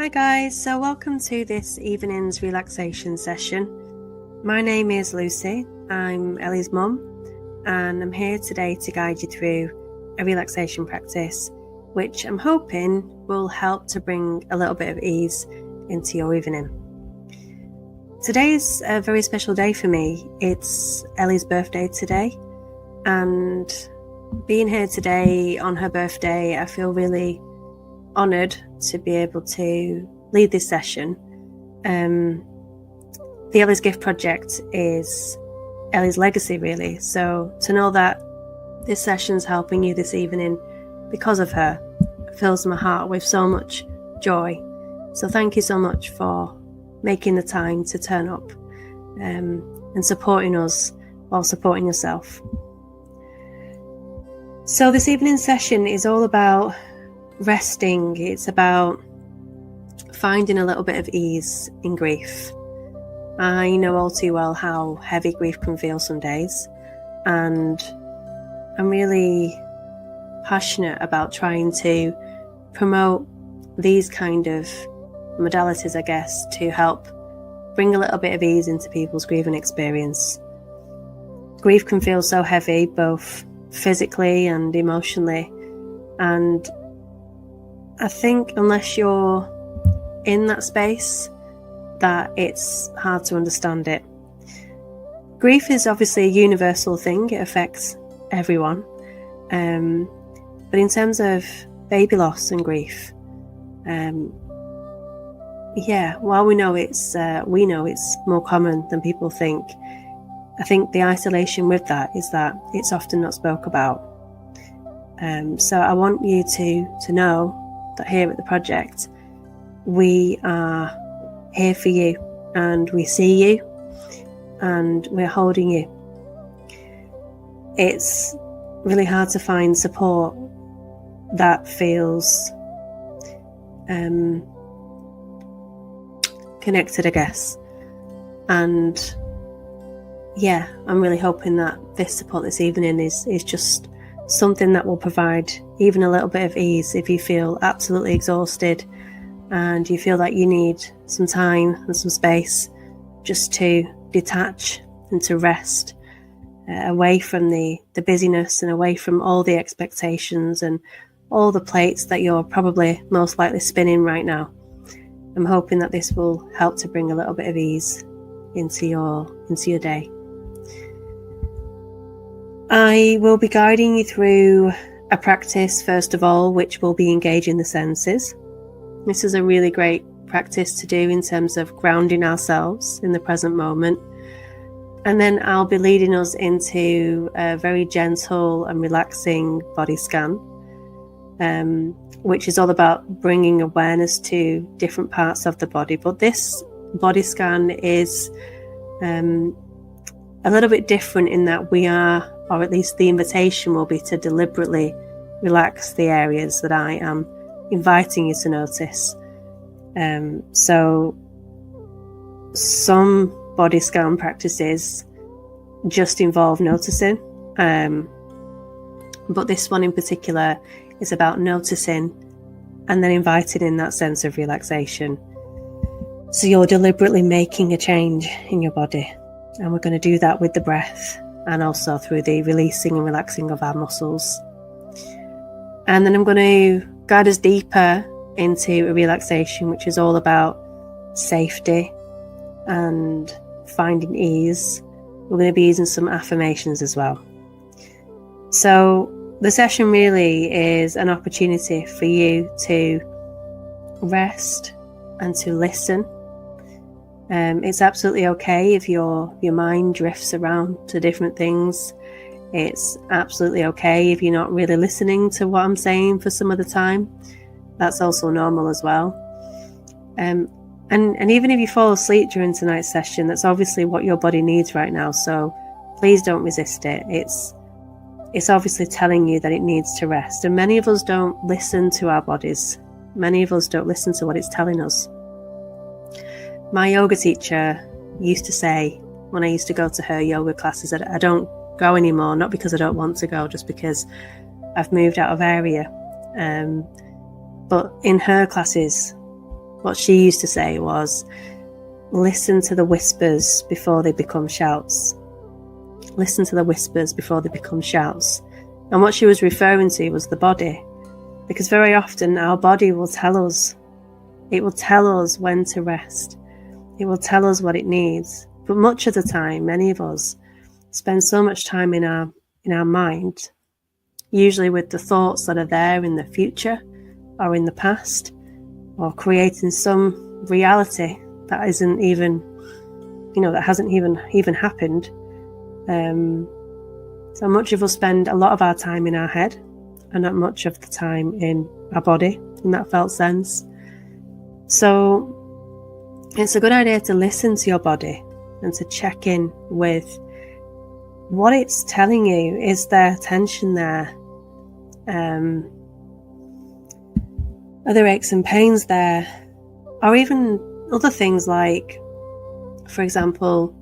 Hi guys, so welcome to this evening's relaxation session. My name is Lucy, I'm Ellie's mum, and I'm here today to guide you through a relaxation practice which I'm hoping will help to bring a little bit of ease into your evening. Today's a very special day for me. It's Ellie's birthday today, and being here today on her birthday, I feel really honoured to be able to lead this session. The Ellie's Gift Project is Ellie's legacy, really. So to know that this session's helping you this evening because of her fills my heart with so much joy. So thank you so much for making the time to turn up and supporting us while supporting yourself. So this evening's session is all about resting. It's about finding a little bit of ease in grief. I know all too well how heavy grief can feel some days, and I'm really passionate about trying to promote these kind of modalities, I guess, to help bring a little bit of ease into people's grieving experience. Grief can feel so heavy, both physically and emotionally, and I think unless you're in that space, that it's hard to understand it. Grief is obviously a universal thing, it affects everyone. But in terms of baby loss and grief, while we know it's more common than people think, I think the isolation with that is that it's often not spoke about. So I want you to know that here at the project, we are here for you, and we see you, and we're holding you. It's really hard to find support that feels connected, I guess. And I'm really hoping that this support this evening is just something that will provide even a little bit of ease if you feel absolutely exhausted and you feel that you need some time and some space just to detach and to rest away from the busyness and away from all the expectations and all the plates that you're probably most likely spinning right now. I'm hoping that this will help to bring a little bit of ease into your day. I will be guiding you through a practice, first of all, which will be engaging the senses. This is a really great practice to do in terms of grounding ourselves in the present moment. And then I'll be leading us into a very gentle and relaxing body scan, which is all about bringing awareness to different parts of the body. But this body scan is a little bit different in that we are, or at least the invitation will be to deliberately relax the areas that I am inviting you to notice. So some body scan practices just involve noticing, but this one in particular is about noticing and then inviting in that sense of relaxation. So you're deliberately making a change in your body, and we're going to do that with the breath and also through the releasing and relaxing of our muscles. And then I'm going to guide us deeper into a relaxation which is all about safety and finding ease. We're going to be using some affirmations as well. So the session really is an opportunity for you to rest and to listen. It's absolutely okay if your mind drifts around to different things. It's absolutely okay if you're not really listening to what I'm saying for some of the time. That's also normal as well. And even if you fall asleep during tonight's session, that's obviously what your body needs right now. So please don't resist it. It's obviously telling you that it needs to rest. And many of us don't listen to our bodies. Many of us don't listen to what it's telling us. My yoga teacher used to say, when I used to go to her yoga classes, that I don't go anymore, not because I don't want to go, just because I've moved out of area. But in her classes, what she used to say was, listen to the whispers before they become shouts. Listen to the whispers before they become shouts. And what she was referring to was the body. Because very often our body will tell us. It will tell us when to rest. It will tell us what it needs. But much of the time, many of us spend so much time in our mind, usually with the thoughts that are there in the future or in the past, or creating some reality that isn't even, that hasn't even happened. So much of us spend a lot of our time in our head and not much of the time in our body, in that felt sense. So it's a good idea to listen to your body and to check in with what it's telling you. Is there tension there? Are there aches and pains there? Or even other things like, for example,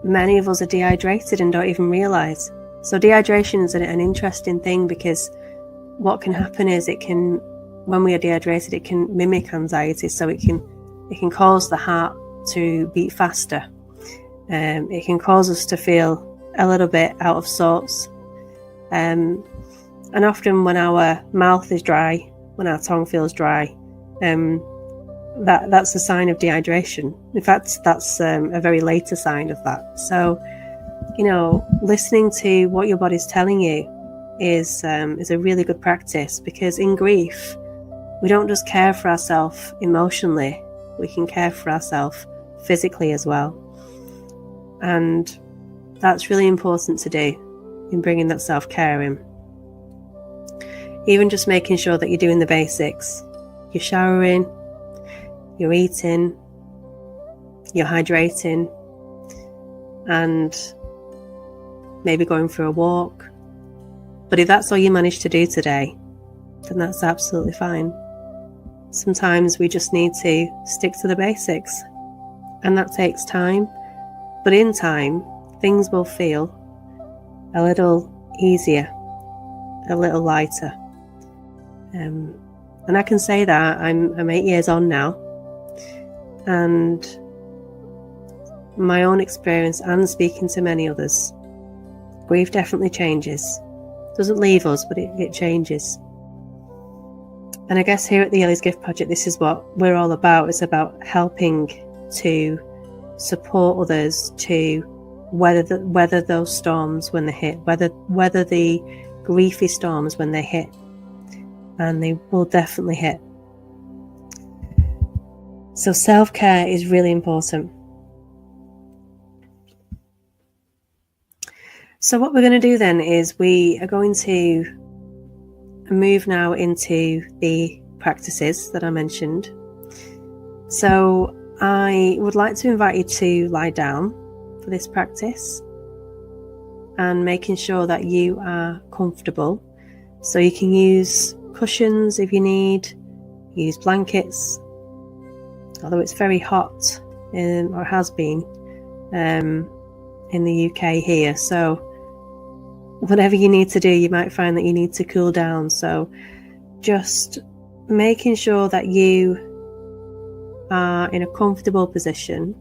many of us are dehydrated and don't even realise. So dehydration is an interesting thing, because what can happen is when we are dehydrated, it can mimic anxiety. So it can cause the heart to beat faster. It can cause us to feel a little bit out of sorts. And often when our mouth is dry, when our tongue feels dry, that's a sign of dehydration. In fact, that's a very later sign of that. So, listening to what your body's telling you is a really good practice, because in grief, we don't just care for ourselves emotionally, we can care for ourselves physically as well. And that's really important to do in bringing that self-care in. Even just making sure that you're doing the basics. You're showering, you're eating, you're hydrating, and maybe going for a walk. But if that's all you manage to do today, then that's absolutely fine. Sometimes we just need to stick to the basics, and that takes time. But in time, things will feel a little easier, a little lighter. And I can say that I'm 8 years on now, and my own experience and speaking to many others, grief definitely changes. Doesn't leave us, but it changes. And I guess here at the Ellie's Gift Project, this is what we're all about. It's about helping to support others to weather those storms when they hit, weather the griefy storms when they hit. And they will definitely hit. So self-care is really important. So what we're going to do then is we are going to move now into the practices that I mentioned. So I would like to invite you to lie down for this practice, and making sure that you are comfortable. So you can use cushions if you need, use blankets, although it's very hot, or has been, in the UK here. So whatever you need to do, you might find that you need to cool down. So just making sure that you are in a comfortable position,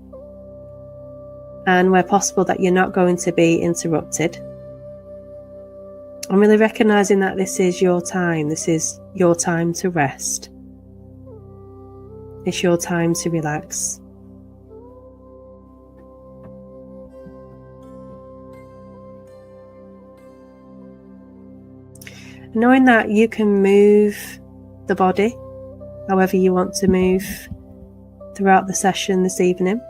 and where possible that you're not going to be interrupted. I'm really recognising that this is your time. This is your time to rest. It's your time to relax. Knowing that you can move the body however you want to move throughout the session this evening.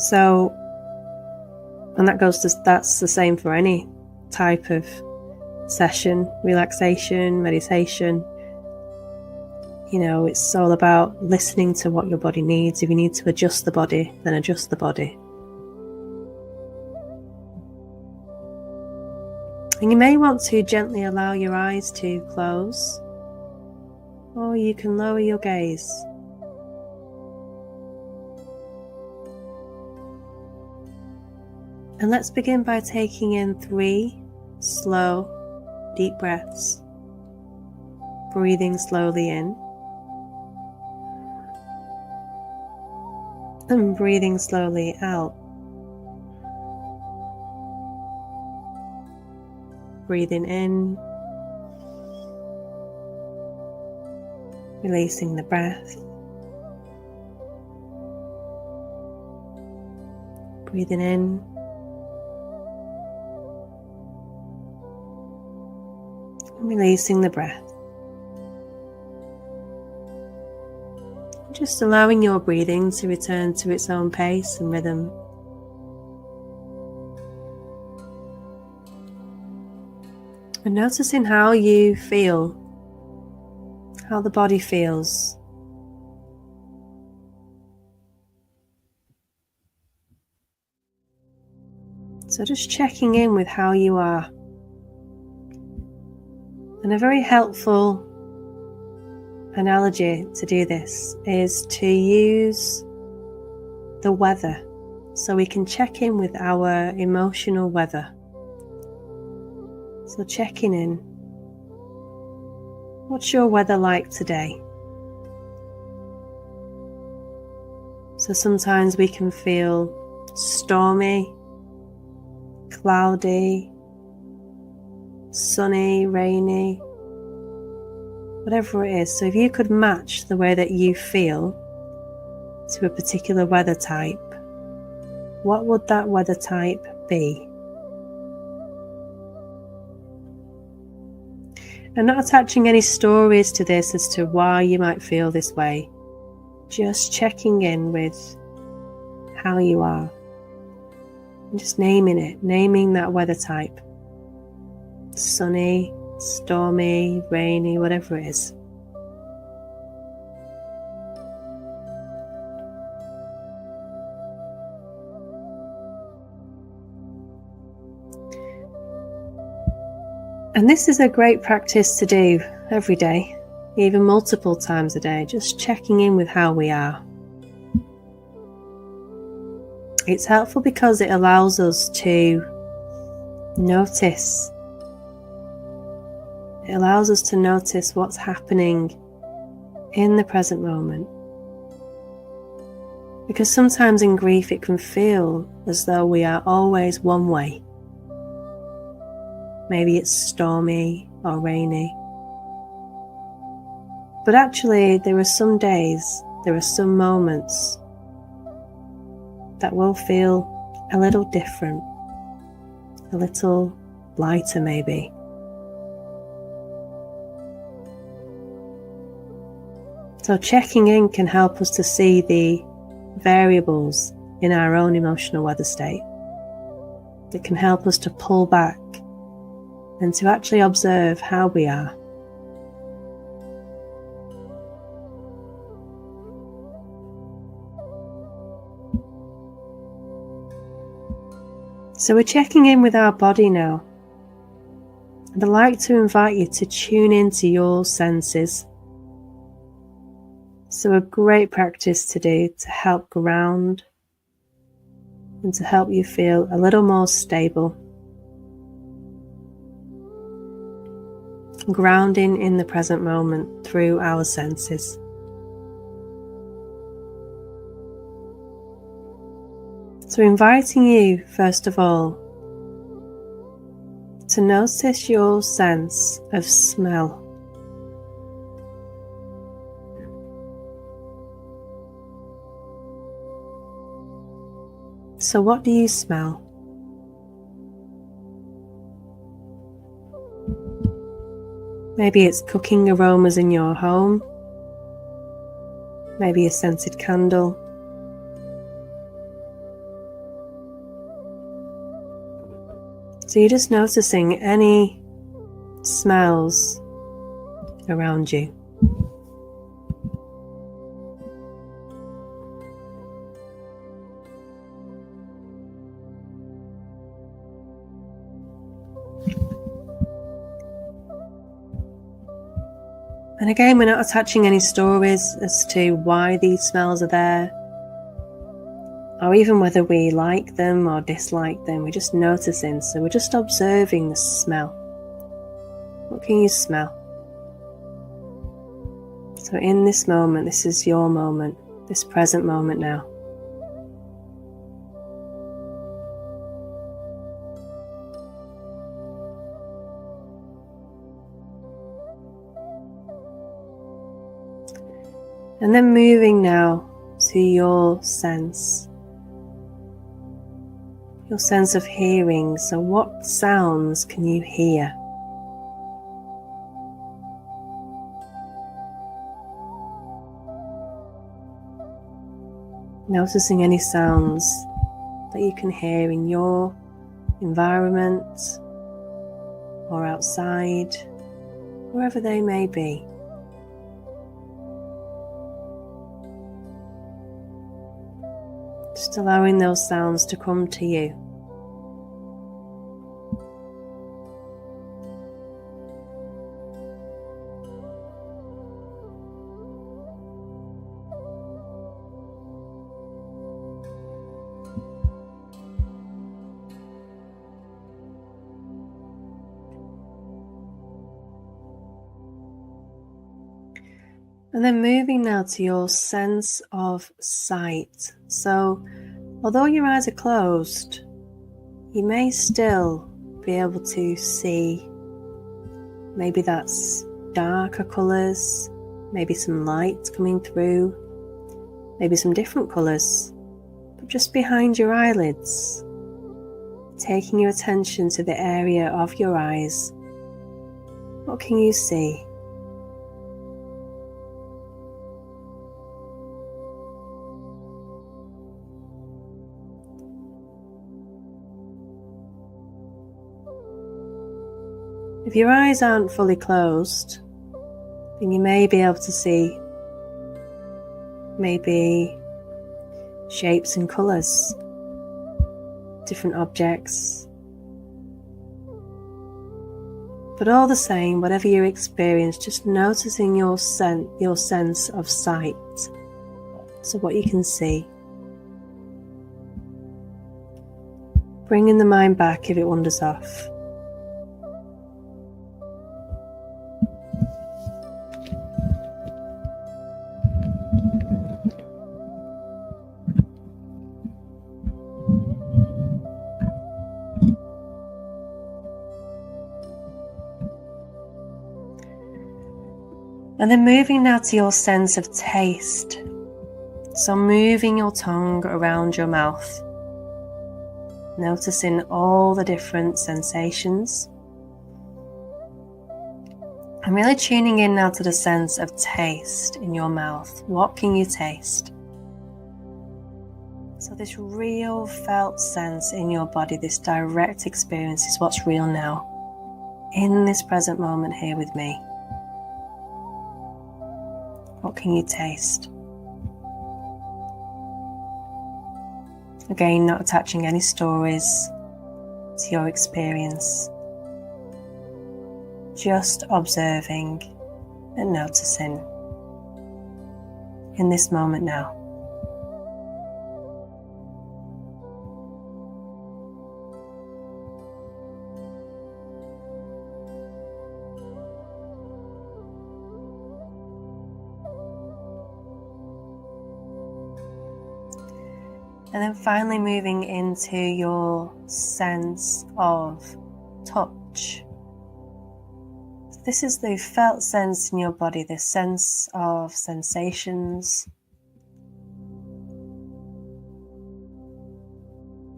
So, and that's the same for any type of session, relaxation, meditation. It's all about listening to what your body needs. If you need to adjust the body, then adjust the body. And you may want to gently allow your eyes to close, or you can lower your gaze. And let's begin by taking in 3 slow, deep breaths. Breathing slowly in And breathing slowly out. Breathing in. Releasing the breath. Breathing in. And releasing the breath. Just allowing your breathing to return to its own pace and rhythm. And noticing how you feel, how the body feels. So just checking in with how you are. And a very helpful analogy to do this is to use the weather, so we can check in with our emotional weather. So checking in. What's your weather like today? So sometimes we can feel stormy, cloudy, sunny, rainy, whatever it is. So if you could match the way that you feel to a particular weather type, what would that weather type be? And not attaching any stories to this as to why you might feel this way. Just checking in with how you are. And just naming it, naming that weather type. Sunny, stormy, rainy, whatever it is. And this is a great practice to do every day, even multiple times a day, just checking in with how we are. It's helpful because it allows us to notice. It allows us to notice what's happening in the present moment. Because sometimes in grief it can feel as though we are always one way. Maybe it's stormy or rainy. But actually there are some days, there are some moments that will feel a little different, a little lighter maybe. So checking in can help us to see the variables in our own emotional weather state. It can help us to pull back and to actually observe how we are. So we're checking in with our body now. And I'd like to invite you to tune into your senses. So a great practice to do to help ground and to help you feel a little more stable. Grounding in the present moment through our senses. So inviting you, first of all, to notice your sense of smell. So what do you smell? Maybe it's cooking aromas in your home. Maybe a scented candle. So you're just noticing any smells around you. And again, we're not attaching any stories as to why these smells are there, or even whether we like them or dislike them. We're just noticing, so we're just observing the smell. What can you smell? So in this moment, this is your moment, this present moment now. And then moving now to your sense of hearing. So what sounds can you hear? Noticing any sounds that you can hear in your environment or outside, wherever they may be. Just allowing those sounds to come to you. And then moving now to your sense of sight. So, although your eyes are closed, you may still be able to see, maybe that's darker colours, maybe some light coming through, maybe some different colours, but just behind your eyelids, taking your attention to the area of your eyes. What can you see? If your eyes aren't fully closed, then you may be able to see maybe shapes and colours, different objects. But all the same, whatever you experience, just noticing your sense of sight. So what you can see. Bringing the mind back if it wanders off. And then moving now to your sense of taste. So moving your tongue around your mouth, noticing all the different sensations. I'm really tuning in now to the sense of taste in your mouth. What can you taste? So this real felt sense in your body, this direct experience is what's real now, in this present moment here with me. What can you taste? Again, not attaching any stories to your experience. Just observing and noticing in this moment now. And then finally moving into your sense of touch. So this is the felt sense in your body, this sense of sensations.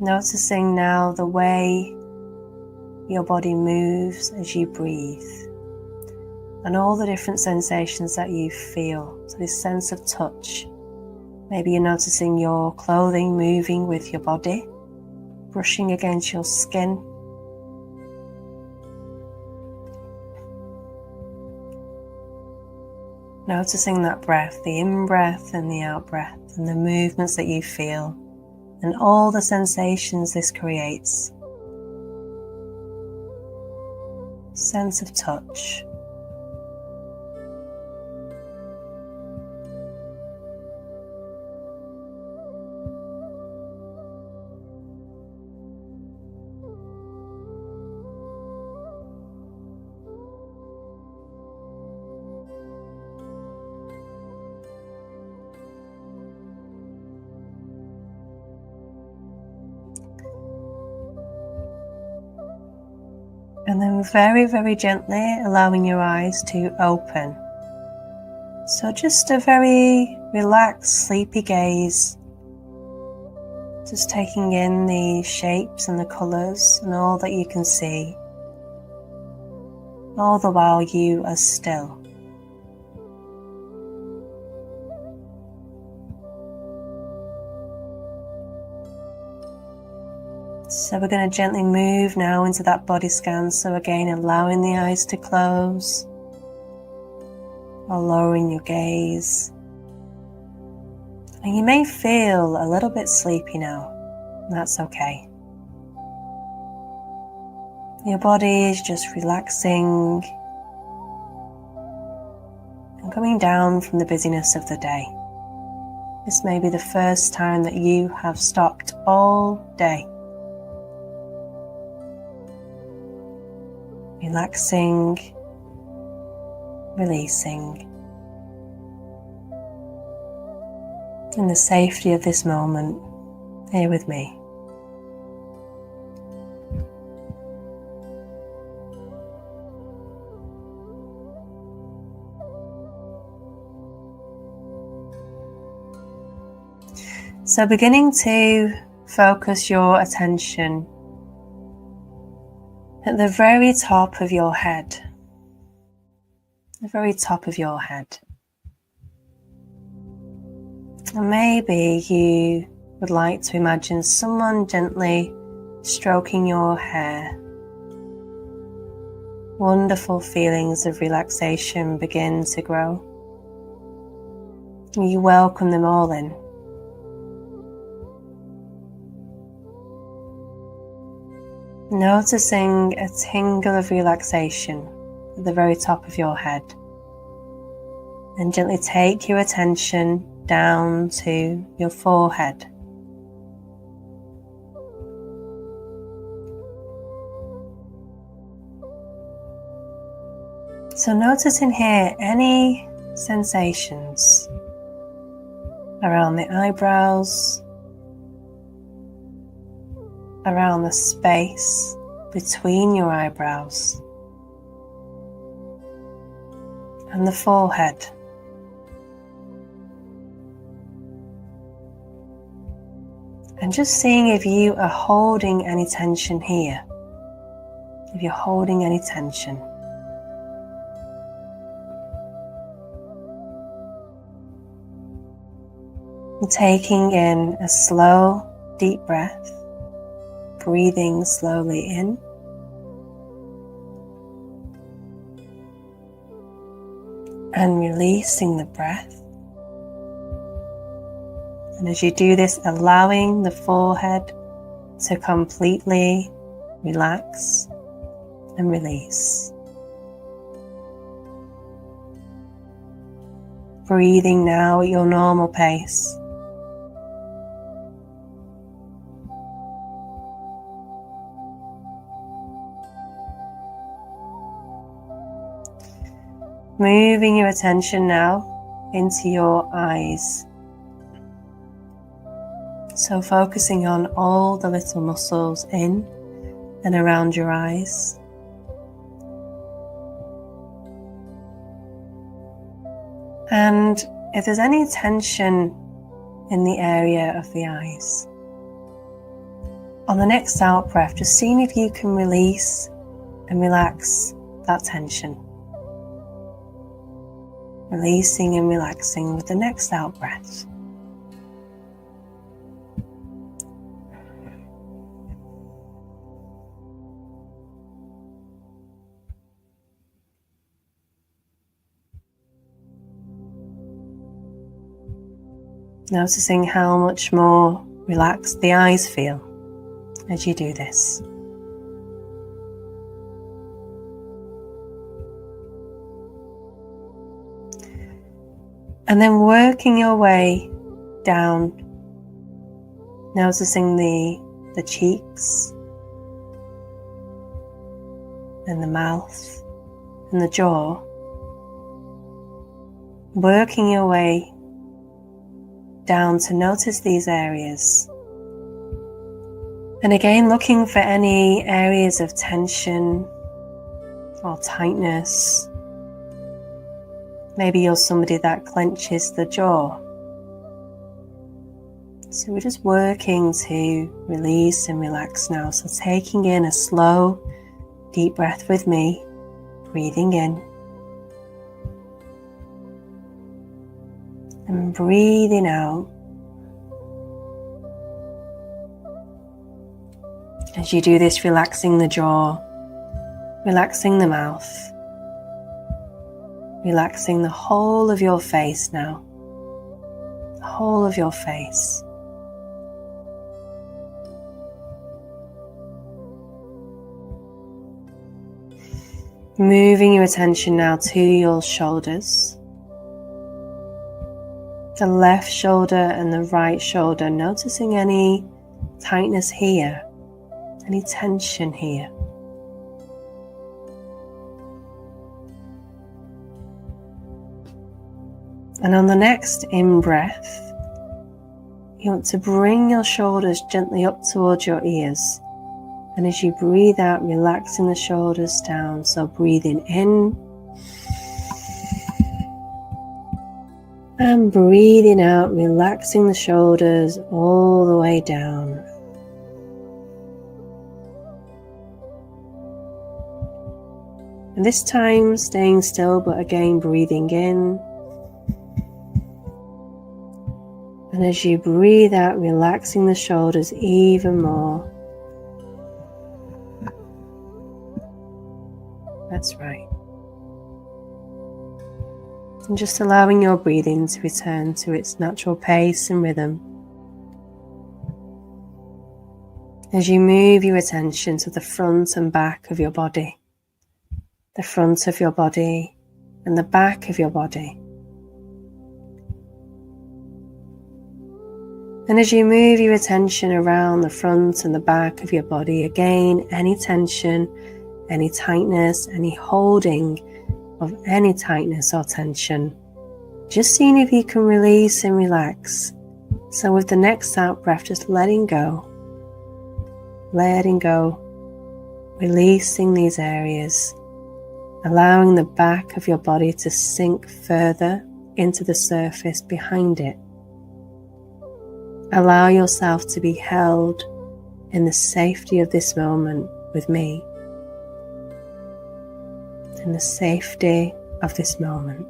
Noticing now the way your body moves as you breathe and all the different sensations that you feel. So this sense of touch. Maybe you're noticing your clothing moving with your body, brushing against your skin. Noticing that breath, the in-breath and the out-breath, and the movements that you feel, and all the sensations this creates. Sense of touch. And then very, very gently allowing your eyes to open. So just a very relaxed, sleepy gaze. Just taking in the shapes and the colours and all that you can see, all the while you are still. So we're going to gently move now into that body scan. So again, allowing the eyes to close or lowering your gaze. And you may feel a little bit sleepy now, and that's okay. Your body is just relaxing and coming down from the busyness of the day. This may be the first time that you have stopped all day. Relaxing, releasing, in the safety of this moment, here with me. So beginning to focus your attention at the very top of your head. The very top of your head. And maybe you would like to imagine someone gently stroking your hair. Wonderful feelings of relaxation begin to grow. You welcome them all in. Noticing a tingle of relaxation at the very top of your head. And gently take your attention down to your forehead. So noticing here any sensations around the eyebrows, around the space between your eyebrows and the forehead. And just seeing if you are holding any tension here, if you're holding any tension. And taking in a slow, deep breath, breathing slowly in. And releasing the breath. And as you do this, allowing the forehead to completely relax and release. Breathing now at your normal pace. Moving your attention now into your eyes. So focusing on all the little muscles in and around your eyes. And if there's any tension in the area of the eyes, on the next out breath, just seeing if you can release and relax that tension. Releasing and relaxing with the next out breath. Noticing how much more relaxed the eyes feel as you do this. And then working your way down, noticing the cheeks and the mouth and the jaw. Working your way down to notice these areas. And again, looking for any areas of tension or tightness. Maybe you're somebody that clenches the jaw. So we're just working to release and relax now. So taking in a slow, deep breath with me, breathing in and breathing out. As you do this, relaxing the jaw, relaxing the mouth, relaxing the whole of your face now, the whole of your face. Moving your attention now to your shoulders, the left shoulder and the right shoulder, noticing any tightness here, any tension here. And on the next in-breath, you want to bring your shoulders gently up towards your ears. And as you breathe out, relaxing the shoulders down. So breathing in and breathing out, relaxing the shoulders all the way down. And this time staying still, but again breathing in. And as you breathe out, relaxing the shoulders even more. That's right. And just allowing your breathing to return to its natural pace and rhythm. As you move your attention to the front and back of your body, the front of your body and the back of your body. And as you move your attention around the front and the back of your body, again, any tension, any tightness, any holding of any tightness or tension, just seeing if you can release and relax. So with the next out breath, just letting go, releasing these areas, allowing the back of your body to sink further into the surface behind it. Allow yourself to be held in the safety of this moment with me. In the safety of this moment.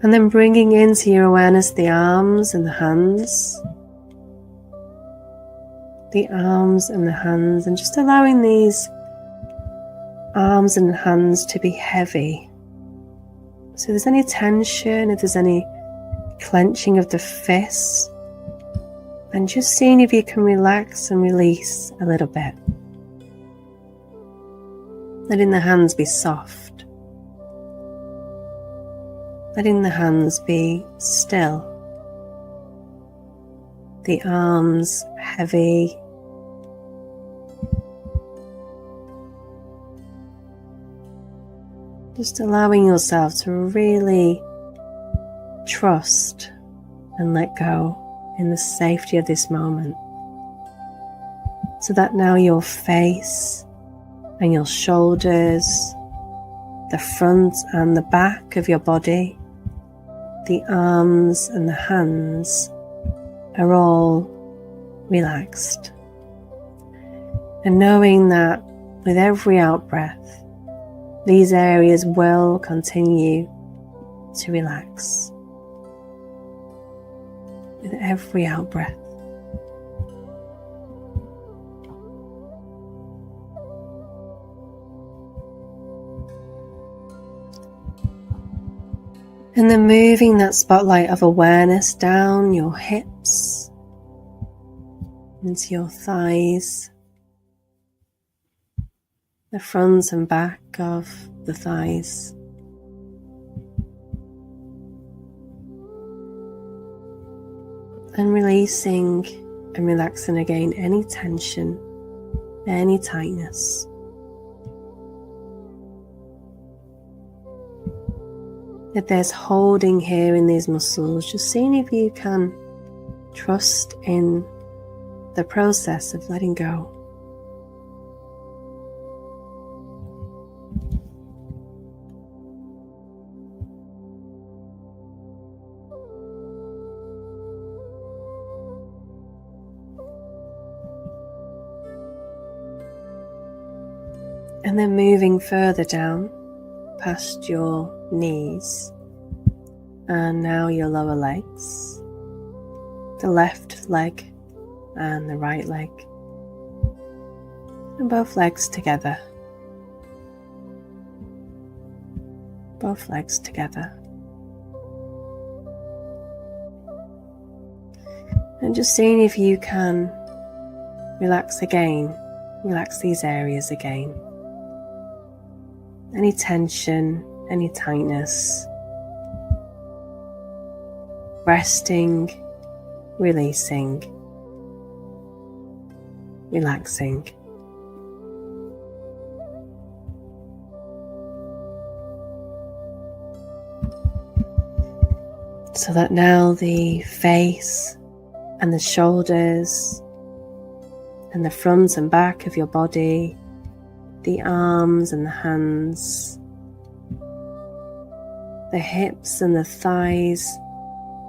And then bringing into your awareness the arms and the hands. The arms and the hands, and just allowing these arms and hands to be heavy. So if there's any tension, if there's any clenching of the fists, and just seeing if you can relax and release a little bit. Letting the hands be soft. Letting the hands be still. The arms heavy. Just allowing yourself to really trust and let go in the safety of this moment. So that now your face and your shoulders, the front and the back of your body, the arms and the hands are all relaxed. And knowing that with every out-breath, these areas will continue to relax. With every out-breath. And then moving that spotlight of awareness down your hips, into your thighs, the front and back of the thighs. And releasing and relaxing again any tension, any tightness. If there's holding here in these muscles, just seeing if you can trust in the process of letting go. And then moving further down past your knees, and now your lower legs, the left leg and the right leg, and both legs together, both legs together. And just seeing if you can relax again, relax these areas again. Any tension, any tightness, resting, releasing, relaxing. So that now the face and the shoulders and the front and back of your body, the arms and the hands, the hips and the thighs,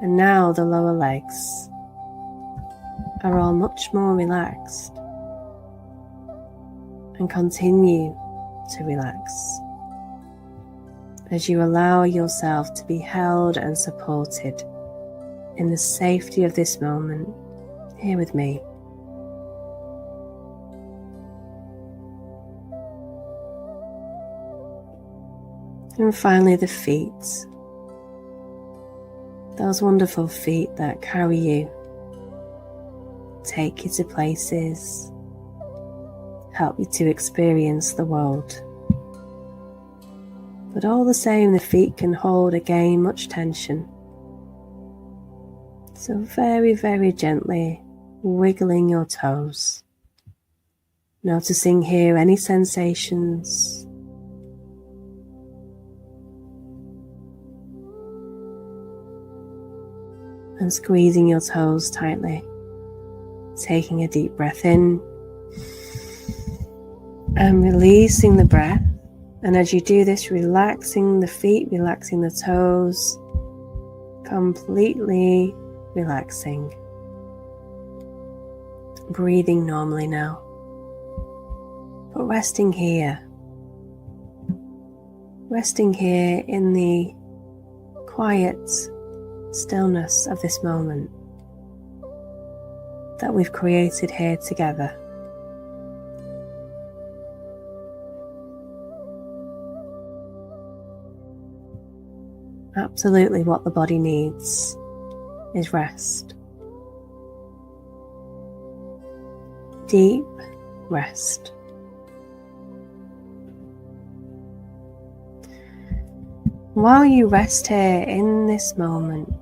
and now the lower legs are all much more relaxed, and continue to relax as you allow yourself to be held and supported in the safety of this moment here with me. And finally, the feet, those wonderful feet that carry you, take you to places, help you to experience the world. But all the same, the feet can hold again much tension. So very, very gently wiggling your toes, noticing here any sensations. And squeezing your toes tightly, taking a deep breath in and releasing the breath. And as you do this, relaxing the feet, relaxing the toes, completely relaxing. Breathing normally now, but resting here in the quiet stillness of this moment that we've created here together. Absolutely what the body needs is rest. Deep rest. While you rest here in this moment,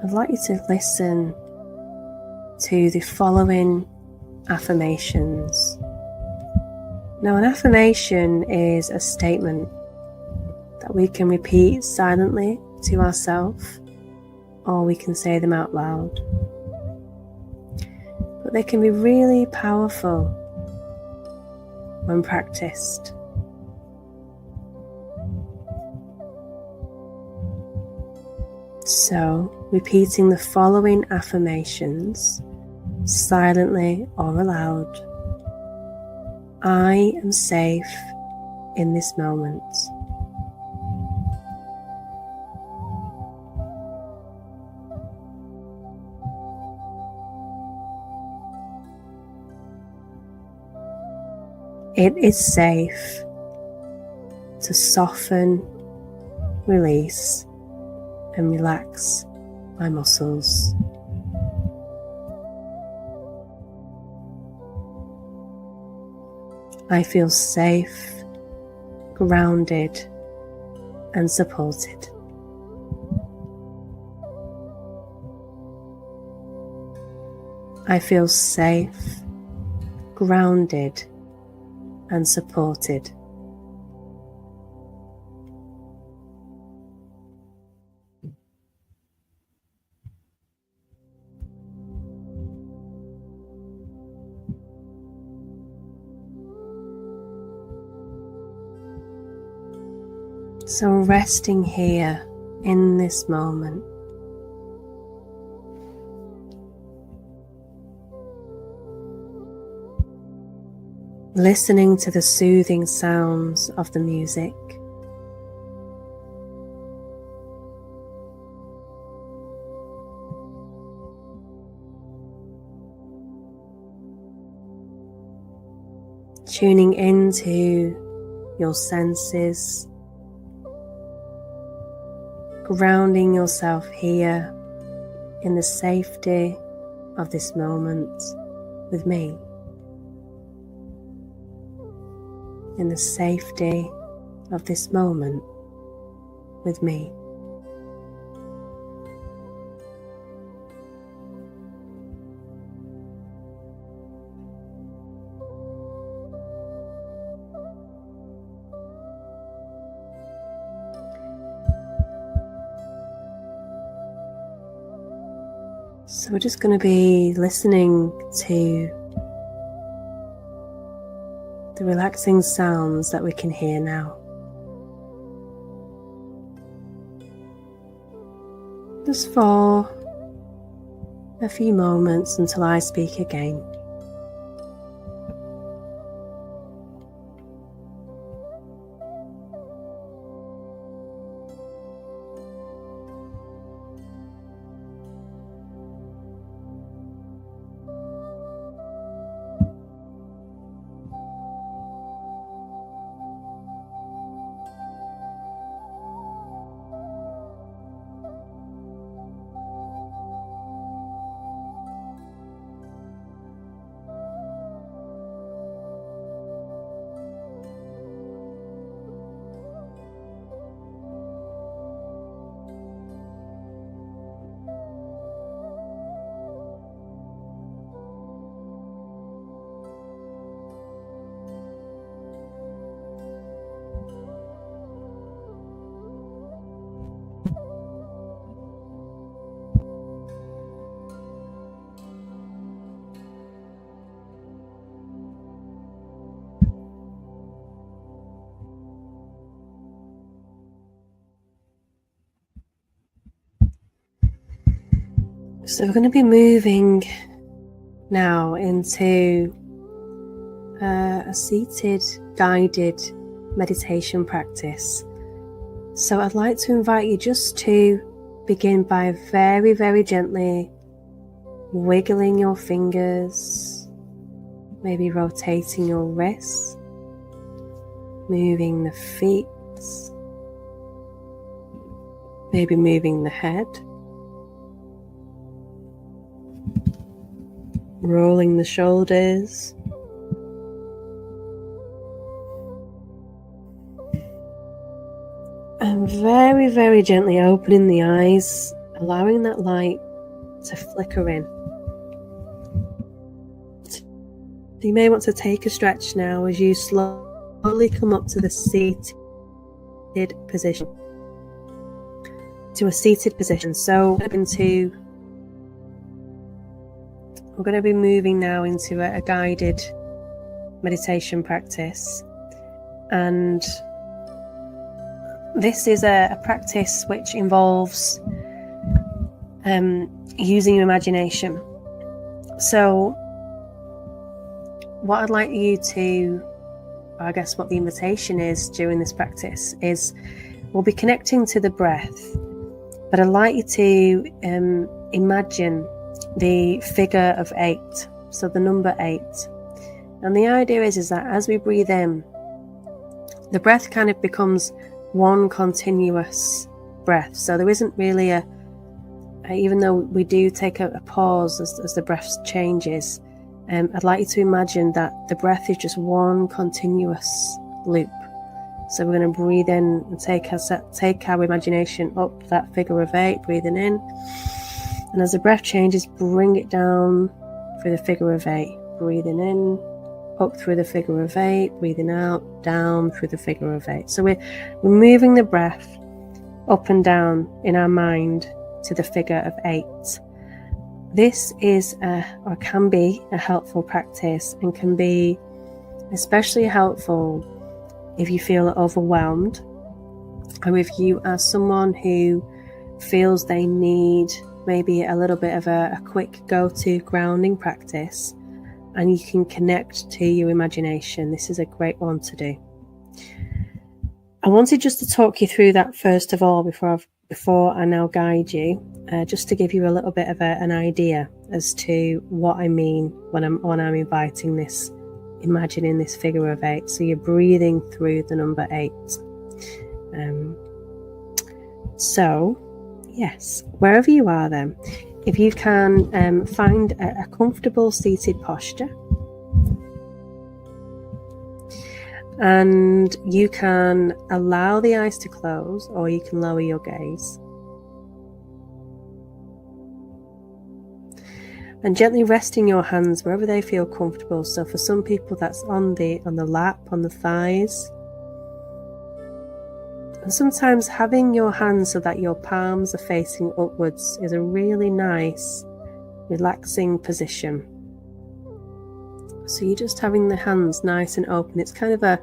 I'd like you to listen to the following affirmations. Now, an affirmation is a statement that we can repeat silently to ourselves, or we can say them out loud. But they can be really powerful when practiced. So, repeating the following affirmations silently or aloud. I am safe in this moment. It is safe to soften, release, and relax my muscles. I feel safe, grounded, and supported. I feel safe, grounded, and supported. So resting here in this moment, listening to the soothing sounds of the music, tuning into your senses, grounding yourself here in the safety of this moment with me, in the safety of this moment with me. So we're just going to be listening to the relaxing sounds that we can hear now. Just for a few moments until I speak again. So we're going to be moving now into a seated, guided meditation practice. So I'd like to invite you just to begin by very, very gently wiggling your fingers, maybe rotating your wrists, moving the feet, maybe moving the head, rolling the shoulders, and very, very gently opening the eyes, allowing that light to flicker in. You may want to take a stretch now as you slowly come up to the seated position. To a seated position. So we're going to be moving now into a guided meditation practice, and this is a practice which involves using your imagination. So what I'd like you to, I guess what the invitation is during this practice is, we'll be connecting to the breath, but I'd like you to imagine the figure of 8, so the number 8. And the idea is that as we breathe in, the breath kind of becomes one continuous breath. So there isn't really even though we do take a pause as the breath changes, I'd like you to imagine that the breath is just one continuous loop. So we're going to breathe in and take our imagination up that figure of 8, breathing in. And as the breath changes, bring it down through the figure of 8, breathing in up through the figure of 8, breathing out, down through the figure of 8. So we're moving the breath up and down in our mind to the figure of 8. This is or can be a helpful practice, and can be especially helpful if you feel overwhelmed, or if you are someone who feels they need maybe a little bit of a quick go-to grounding practice, and you can connect to your imagination. This is a great one to do. I wanted just to talk you through that first of all before I now guide you, just to give you a little bit of an idea as to what I mean when I'm inviting this, imagining this figure of 8. So you're breathing through the number 8. So yes, wherever you are then, if you can find a comfortable seated posture, and you can allow the eyes to close, or you can lower your gaze, and gently resting your hands wherever they feel comfortable. So for some people that's on the lap, on the thighs. And sometimes having your hands so that your palms are facing upwards is a really nice, relaxing position. So you're just having the hands nice and open. It's kind of a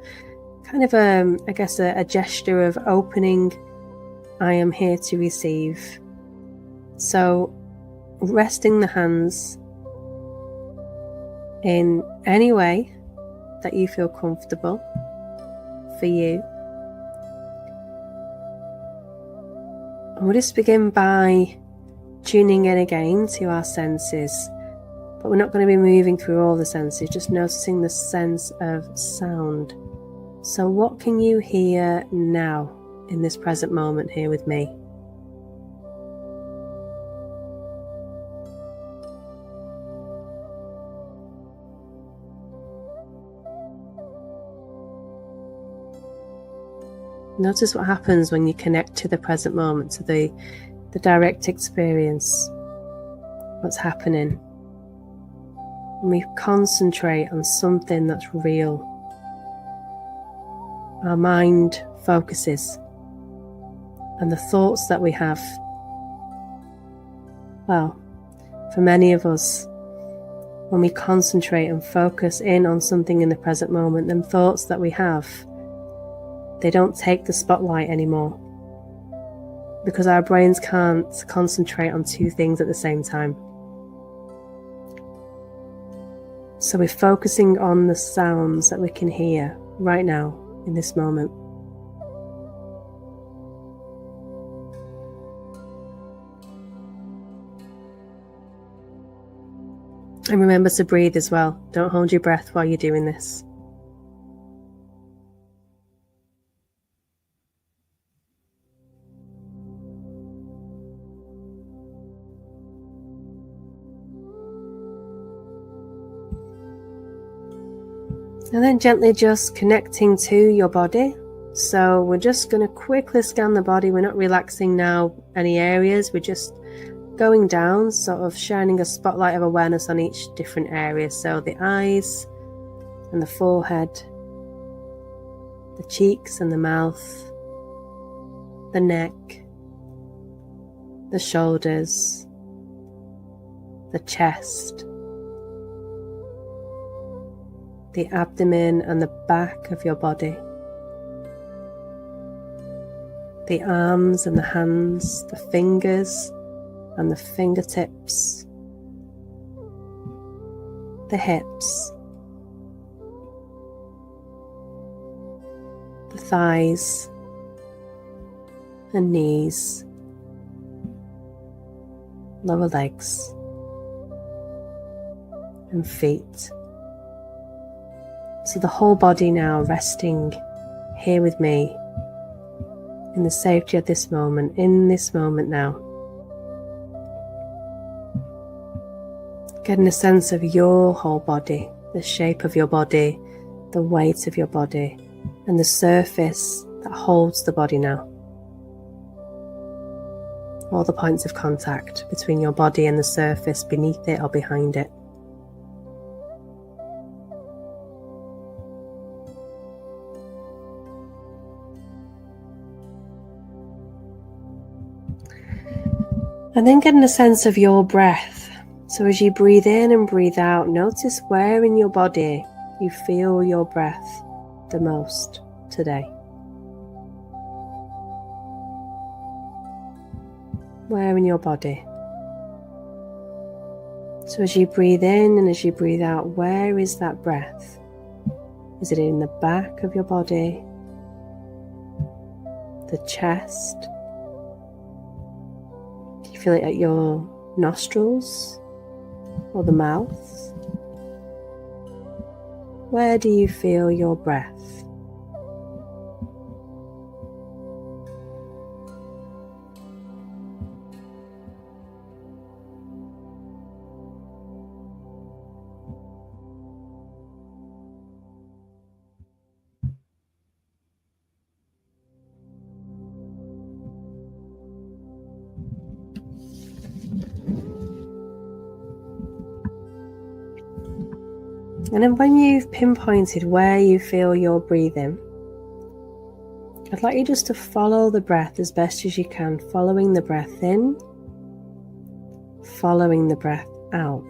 I guess a gesture of opening. I am here to receive. So resting the hands in any way that you feel comfortable for you. And we'll just begin by tuning in again to our senses. But we're not going to be moving through all the senses, just noticing the sense of sound. So what can you hear now in this present moment here with me? Notice what happens when you connect to the present moment, to the direct experience, what's happening. And we concentrate on something that's real. Our mind focuses, and the thoughts that we have, well, for many of us, when we concentrate and focus in on something in the present moment, then thoughts that we have, they don't take the spotlight anymore, because our brains can't concentrate on two things at the same time. So we're focusing on the sounds that we can hear right now in this moment. And remember to breathe as well. Don't hold your breath while you're doing this. And then gently just connecting to your body. So we're just going to quickly scan the body. We're not relaxing now any areas. We're just going down, sort of shining a spotlight of awareness on each different area. So the eyes and the forehead, the cheeks and the mouth, the neck, the shoulders, the chest, the abdomen and the back of your body, the arms and the hands, the fingers and the fingertips, the hips, the thighs and knees, lower legs and feet. So the whole body now resting here with me in the safety of this moment, in this moment now. Getting a sense of your whole body, the shape of your body, the weight of your body, and the surface that holds the body now. All the points of contact between your body and the surface beneath it or behind it. And then getting a sense of your breath. So as you breathe in and breathe out, notice where in your body you feel your breath the most today. Where in your body? So as you breathe in and as you breathe out, where is that breath? Is it in the back of your body? The chest? Do you feel it at your nostrils or the mouth? Where do you feel your breath? And then when you've pinpointed where you feel your breathing, I'd like you just to follow the breath as best as you can, following the breath in, following the breath out.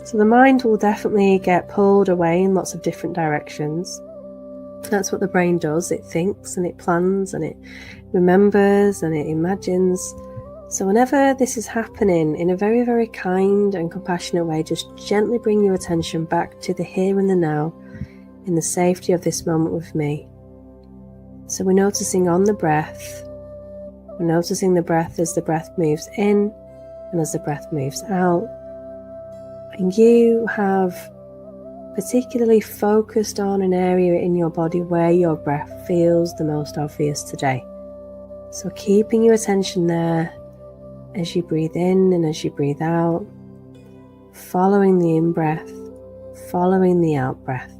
So the mind will definitely get pulled away in lots of different directions. That's what the brain does. It thinks and it plans and it remembers and it imagines. So whenever this is happening, in a very, very kind and compassionate way, just gently bring your attention back to the here and the now, in the safety of this moment with me. So we're noticing on the breath, we're noticing the breath as the breath moves in and as the breath moves out. And you have particularly focused on an area in your body where your breath feels the most obvious today. So keeping your attention there as you breathe in and as you breathe out, following the in-breath, following the out-breath.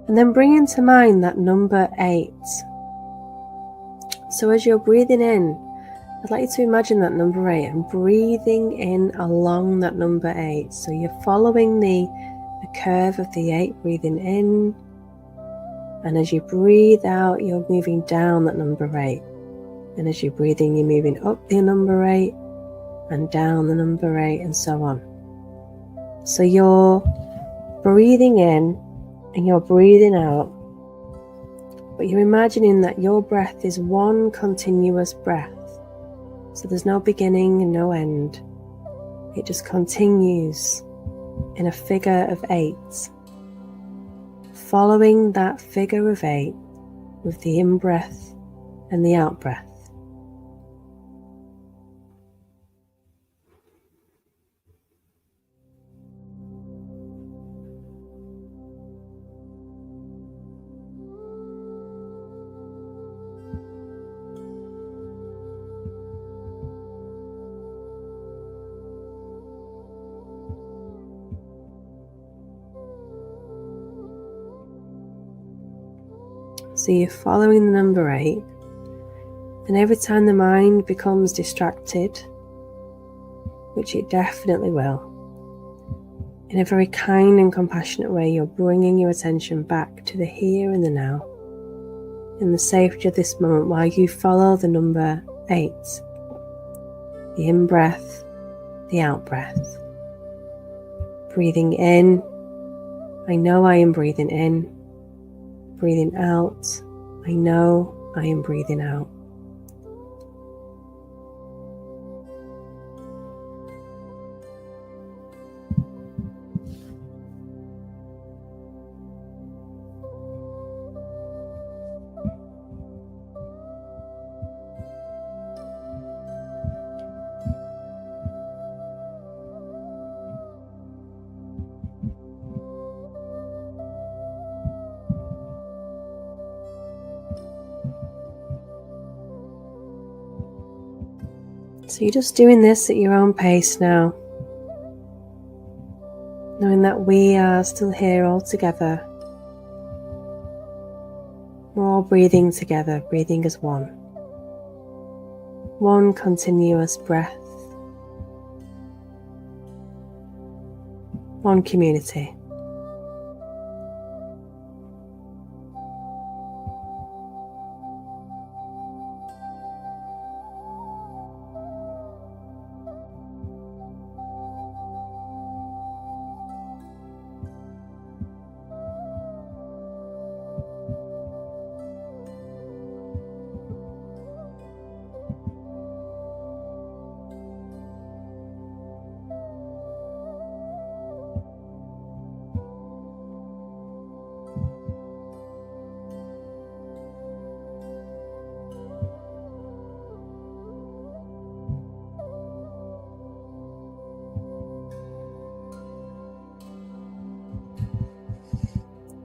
And then bring into mind that number 8. So as you're breathing in, I'd like you to imagine that number 8 and breathing in along that number 8. So you're following the curve of the 8, breathing in. And as you breathe out, you're moving down that number 8. And as you're breathing, you're moving up the number 8 and down the number 8 and so on. So you're breathing in and you're breathing out, but you're imagining that your breath is one continuous breath. So there's no beginning and no end. It just continues in a figure of 8. Following that figure of 8 with the in-breath and the out-breath. So you're following the number 8, and every time the mind becomes distracted, which it definitely will, in a very kind and compassionate way, you're bringing your attention back to the here and the now, in the safety of this moment while you follow the number 8, the in-breath, the out-breath. Breathing in, I know I am breathing in. Breathing out, I know I am breathing out. So you're just doing this at your own pace now, knowing that we are still here all together. We're all breathing together, breathing as one. One continuous breath. One community.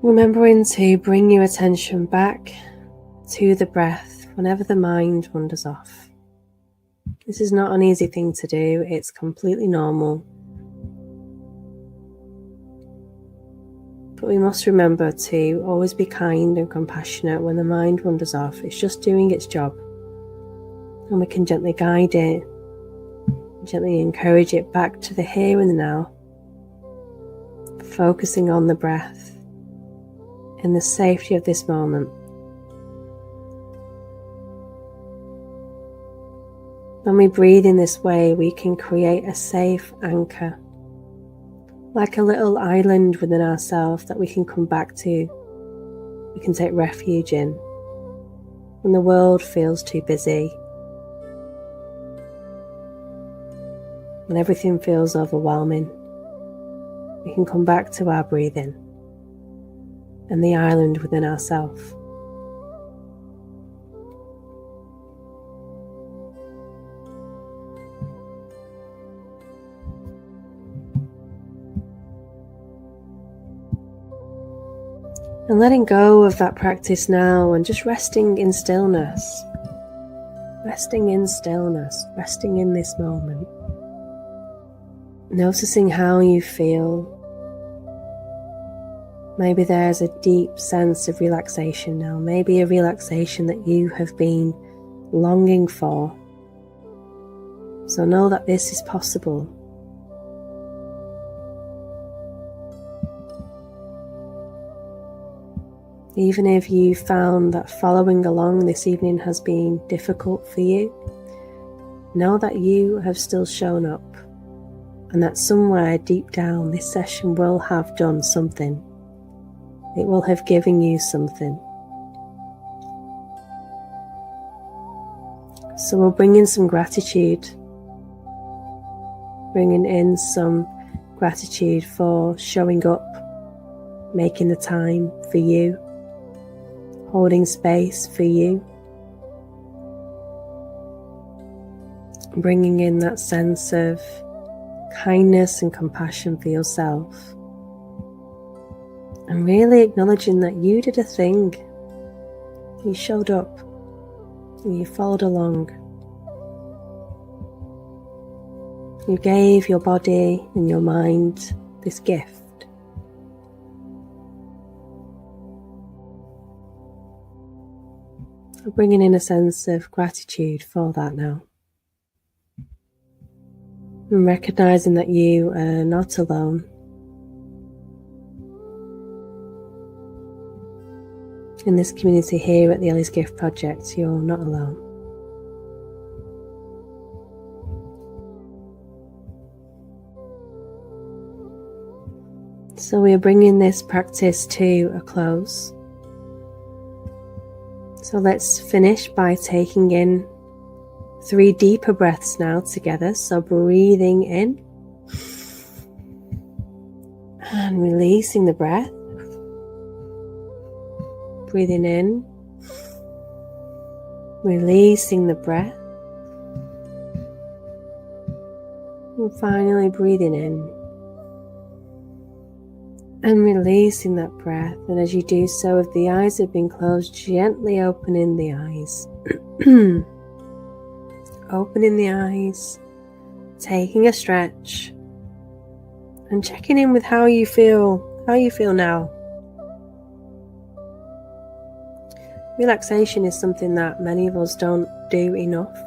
Remembering to bring your attention back to the breath whenever the mind wanders off. This is not an easy thing to do, it's completely normal. But we must remember to always be kind and compassionate when the mind wanders off. It's just doing its job. And we can gently guide it, gently encourage it back to the here and the now, focusing on the breath in the safety of this moment. When we breathe in this way, we can create a safe anchor, like a little island within ourselves that we can come back to, we can take refuge in when the world feels too busy, when everything feels overwhelming. We can come back to our breathing and the island within ourselves. And letting go of that practice now and just resting in stillness. Resting in stillness, resting in this moment. Noticing how you feel. Maybe there's a deep sense of relaxation now. Maybe a relaxation that you have been longing for. So know that this is possible. Even if you found that following along this evening has been difficult for you, know that you have still shown up and that somewhere deep down this session will have done something. It will have given you something. So we'll bring in some gratitude. Bringing in some gratitude for showing up, making the time for you, holding space for you. Bringing in that sense of kindness and compassion for yourself. And really acknowledging that you did a thing. You showed up. You followed along. You gave your body and your mind this gift. Bringing in a sense of gratitude for that now. And recognizing that you are not alone. In this community here at the Ellie's Gift Project, you're not alone. So we are bringing this practice to a close. So let's finish by taking in 3 deeper breaths now together. So breathing in and releasing the breath. Breathing in, releasing the breath, and finally breathing in and releasing that breath. And as you do so, if the eyes have been closed, gently opening the eyes. opening the eyes, taking a stretch, and checking in with how you feel now. Relaxation is something that many of us don't do enough.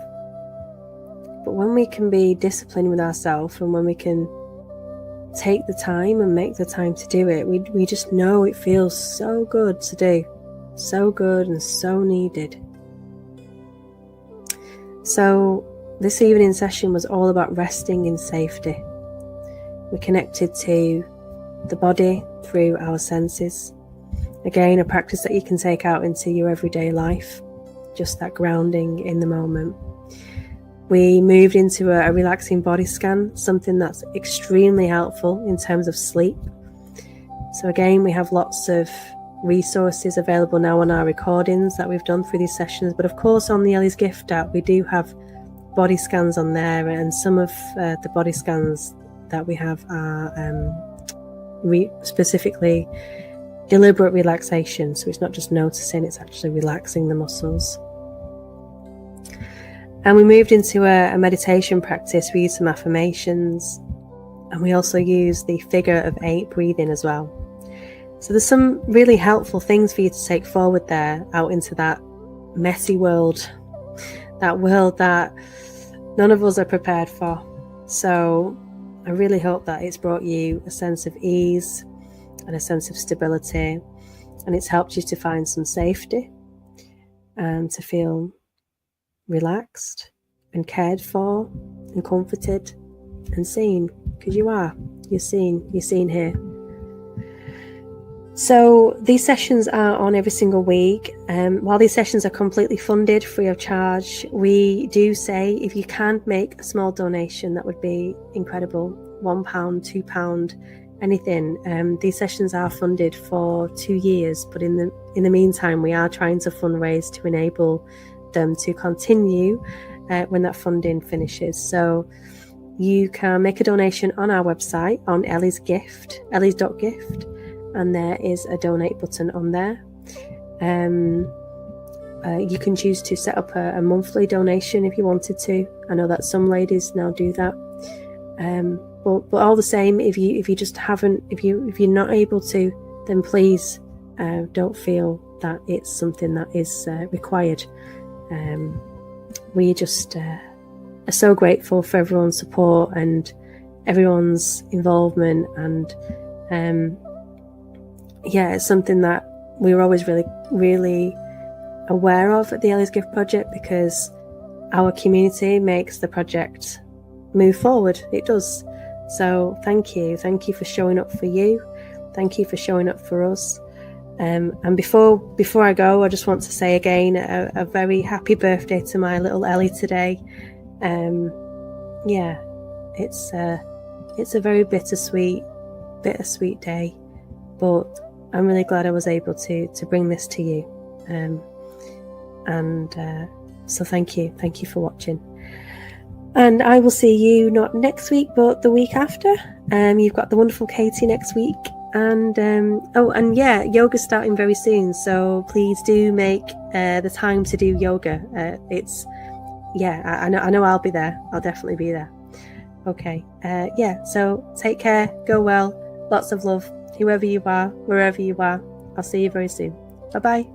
But when we can be disciplined with ourselves, and when we can take the time and make the time to do it, we just know it feels so good to do. So good and so needed. So this evening session was all about resting in safety. We connected to the body through our senses. Again, a practice that you can take out into your everyday life, just that grounding in the moment. We moved into a relaxing body scan, something that's extremely helpful in terms of sleep. So again, we have lots of resources available now on our recordings that we've done through these sessions, but of course on the Ellie's Gift app we do have body scans on there, and some of the body scans that we have are specifically deliberate relaxation. So it's not just noticing, it's actually relaxing the muscles. And we moved into a meditation practice. We used some affirmations, and we also use the figure of 8 breathing as well. So there's some really helpful things for you to take forward there out into that messy world, that world that none of us are prepared for. So I really hope that it's brought you a sense of ease and a sense of stability, and it's helped you to find some safety and to feel relaxed and cared for and comforted and seen, because you're seen here. So these sessions are on every single week. While these sessions are completely funded, free of charge, we do say if you can make a small donation, that would be incredible. £1, £2, anything. These sessions are funded for 2 years, but in the meantime, we are trying to fundraise to enable them to continue when that funding finishes. So you can make a donation on our website on ellies.gift, and there is a donate button on there. You can choose to set up a monthly donation if you wanted to. I know that some ladies now do that. But all the same, if you're not able to, then please don't feel that it's something that is required. We just are so grateful for everyone's support and everyone's involvement, and it's something that we were always really, really aware of at the Ellie's Gift Project, because our community makes the project move forward. It does. So thank you for showing up for you. Thank you for showing up for us. And before I go, I just want to say again a very happy birthday to my little Ellie today. It's a very bittersweet day, but I'm really glad I was able to bring this to you. So thank you for watching. And I will see you not next week, but the week after. You've got the wonderful Katie next week. And yoga's starting very soon, so please do make the time to do yoga. I know I'll be there. I'll definitely be there. Okay. So take care, go well, lots of love, whoever you are, wherever you are. I'll see you very soon. Bye bye.